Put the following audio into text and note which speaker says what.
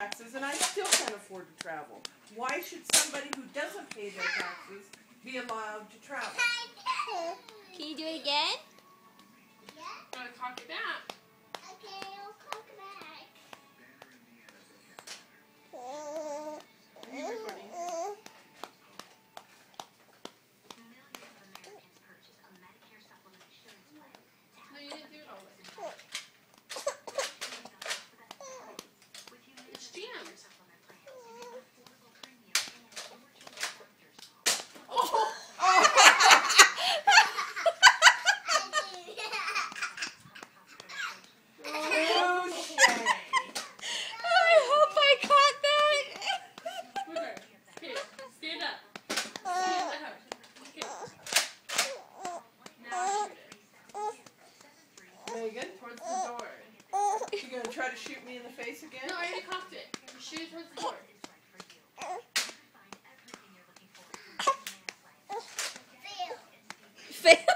Speaker 1: taxes and I still can't afford to travel. Why should somebody who doesn't pay their taxes be allowed to travel?
Speaker 2: Can you do it again?
Speaker 3: Gotta cock it back.
Speaker 4: Okay, I'll cock it back.
Speaker 3: Are you recording? No, you didn't do it all the way. It's jammed.
Speaker 2: I hope I caught that.
Speaker 3: Okay, stand up. Stand up. Okay. Now shoot it.
Speaker 1: Megan,
Speaker 3: Towards the door.
Speaker 1: you gonna try to shoot me in the face again?
Speaker 3: No, I already cocked it. Shoot it towards the door.
Speaker 4: Fail.
Speaker 2: Fail.